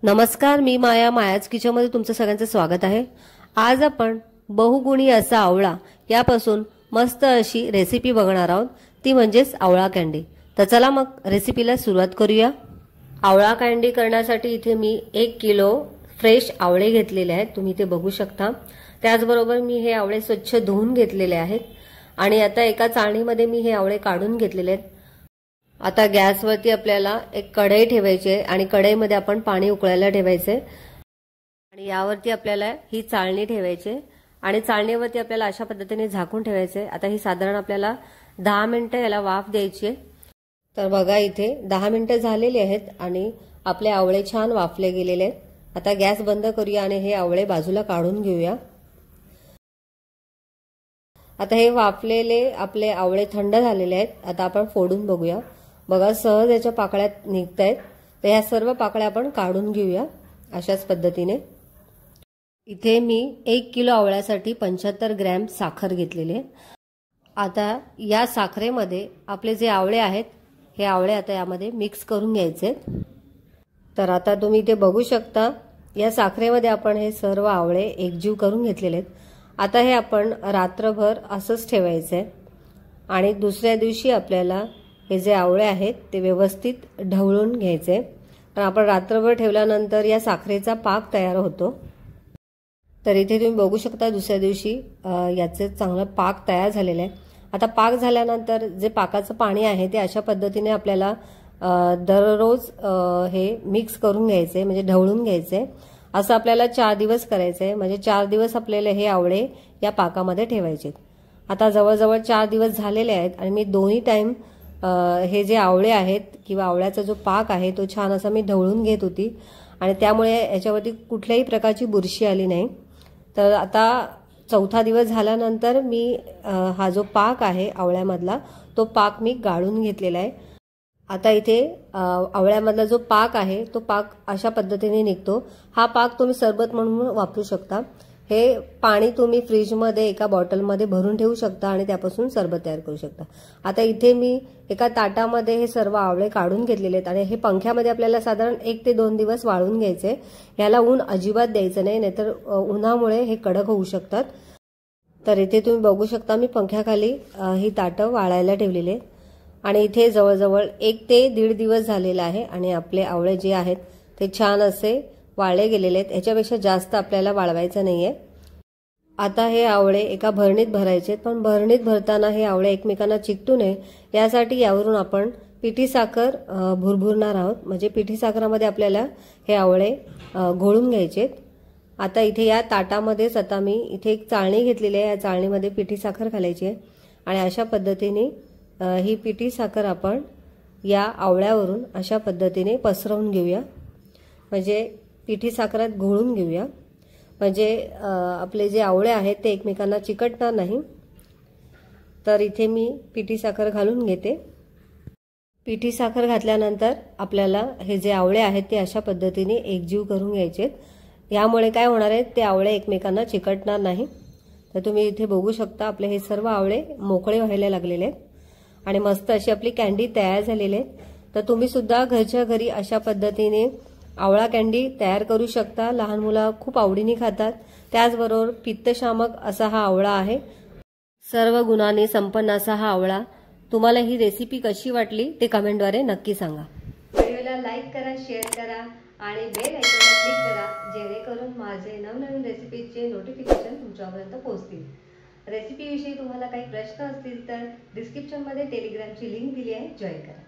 नमस्कार, मी माया. मायाच किचनमध्ये तुमचं सगळ्यांचं स्वागत आहे. आज आपण बहुगुणी असा आवळा यापासून मस्त अशी रेसिपी बघणार आहोत, ती म्हणजेच आवळा कँडी. तर चला मग रेसिपीला सुरुवात करूया. आवळा कँडी करण्यासाठी इथे मी 1 किलो फ्रेश आवळे घेतलेले आहेत, तुम्ही ते बघू शकता. त्याचबरोबर मी हे आवळे स्वच्छ धुवून घेतलेले आहेत आणि आता एका चाळणीमध्ये मी हे आवळे काढून घेतलेले आहेत. आता गॅसवरती आपल्याला एक कढई ठेवायची आहे आणि कढईमध्ये आपण पाणी उकळायला ठेवायचे आणि यावरती आपल्याला ही चाळणी ठेवायची आणि चाळणीवरती आपल्याला अशा पद्धतीने झाकून ठेवायचे. आता ही साधारण आपल्याला 10 मिनिटं याला वाफ द्यायची आहे. तर बघा इथे 10 मिनिटं झालेली आहेत आणि आपले आवळे छान वाफले गेलेले आहेत. आता गॅस बंद करूया आणि हे आवळे बाजूला काढून घेऊया. आता हे वाफलेले आपले आवळे थंड झालेले आहेत. आता आपण फोडून बघूया. बघा सहज याच्या पाकळ्या निघतायत. तर ह्या सर्व पाकळ्या आपण काढून घेऊया अशाच पद्धतीने. इथे मी 1 किलो आवळ्यासाठी 75 ग्रॅम साखर घेतलेली आहे. आता या साखरेमध्ये आपले जे आवळे आहेत हे आवळे आता यामध्ये मिक्स करून घ्यायचे. तर आता तुम्ही इथे बघू शकता या साखरेमध्ये आपण हे सर्व आवळे एकजीव करून घेतलेले आहेत. आता हे आपण रात्रभर असंच ठेवायचं आहे आणि दुसऱ्या दिवशी आपल्याला हे जे आवळे आहेत ते व्यवस्थित ढवळून घ्यायचे. तर आपण रात्रभर ठेवल्यानंतर या साखरेचा पाक तयार होतो. तर इथे तुम्ही बघू शकता दुसऱ्या दिवशी याचे चांगला पाक तयार झालेला आहे. आता पाक झाल्यानंतर जे पाकाचं पाणी आहे ते अशा पद्धतीने आपल्याला दररोज हे मिक्स करून घ्यायचे, म्हणजे ढवळून घ्यायचे. असं आपल्याला 4 दिवस करायचंय, म्हणजे 4 दिवस आपल्याला हे आवळे या पाकामध्ये ठेवायचे. आता जवळजवळ 4 दिवस झालेले आहेत आणि मी दोन्ही टाइम हे जे आवळे आहेत किंवा आवळ्याचा जो पाक आहे तो छान असा मी ढवळून घेत होती आणि त्यामुळे याच्यावरती कुठल्याही प्रकारची बुरशी आली नाही. तर आता 4था दिवस झाल्यानंतर मी हा जो पाक आहे आवळ्यामधला तो पाक मी गाळून घेतलेला आहे. आता इथे आवळ्यामधला जो पाक आहे तो पाक अशा पद्धतीने निघतो. हा पाक तुम्ही सरबत म्हणून वापरू शकता. हे पाणी तुम्ही फ्रीजमध्ये एका बॉटलमध्ये भरून ठेवू शकता आणि त्यापासून सरबत तयार करू शकता. आता इथे मी एका ताटामध्ये हे सर्व आवळे काढून घेतलेले आहेत आणि हे पंख्यामध्ये आपल्याला साधारण 1 ते 2 दिवस वाळून घ्यायचे. याला ऊन अजिबात द्यायचं नाही, नाहीतर उन्हामुळे हे कडक होऊ शकतात. तर इथे तुम्ही बघू शकता मी पंख्याखाली ही ताटं वाळायला ठेवलेली आहेत आणि इथे जवळजवळ 1 ते 1.5 दिवस झालेला आहे आणि आपले आवळे जे आहेत ते छान असे वाळले गेलेले आहेत. याच्यापेक्षा जास्त आपल्याला वाळवायचं नाहीये. आता हे आवळे एका भरणीत भरायचे, पण भरणीत भरताना हे आवळे एकमेकांना चिकटू नये यासाठी यावरून आपण पिठी साखर भुरभुरणार आहोत. म्हणजे पिठी साखरामध्ये आपल्याला हे आवळे घोळून घ्यायचे. आता इथे या ताटामध्येच आता मी इथे एक चाळणी घेतलेली आहे. या चाळणीमध्ये पिठी साखर घालायची आहे आणि अशा पद्धतीने ही पिठी साखर आपण या आवळ्यावरून अशा पद्धतीने पसरवून घेऊया, म्हणजे पिठी साखरात घोळून घेऊया, म्हणजे आपले जे आवळे आहेत ते एकमेकांना चिकटणार नाही. तर इथे मी पिठी साखर घालून घेते. पिठी साखर घातल्यानंतर आपल्याला हे जे आवळे आहेत ते अशा पद्धतीने एकजीव करून घ्यायचे. यामुळे काय होणार आहे, ते आवळे एकमेकांना चिकटणार नाही. तर तुम्ही इथे बघू शकता आपले हे सर्व आवळे मोकळे व्हायला लागलेले आहेत आणि मस्त अशी आपली कँडी तयार झालेली आहे. तर तुम्ही सुद्धा घरच्या घरी अशा पद्धतीने आवळा कँडी तयार करू शकता. लहान मुलं खूप आवडीने खातात. त्याचबरोबर पित्तशामक असा हा आवळा आहे. सर्व गुणांनी संपन्न असा हा आवळा. तुम्हाला ही रेसिपी कशी वाटली ते कमेंटद्वारे नक्की सांगा. व्हिडिओला लाईक करा, शेअर करा आणि बेल आयकॉनला क्लिक करा, जेणेकरून माझे नवनवीन रेसिपीचे नोटिफिकेशन तुमच्यापर्यंत पोहोचतील. रेसिपीविषयी तुम्हाला काही प्रश्न असतील तर डिस्क्रिप्शनमध्ये टेलिग्रामची लिंक दिली आहे, जॉईन करा.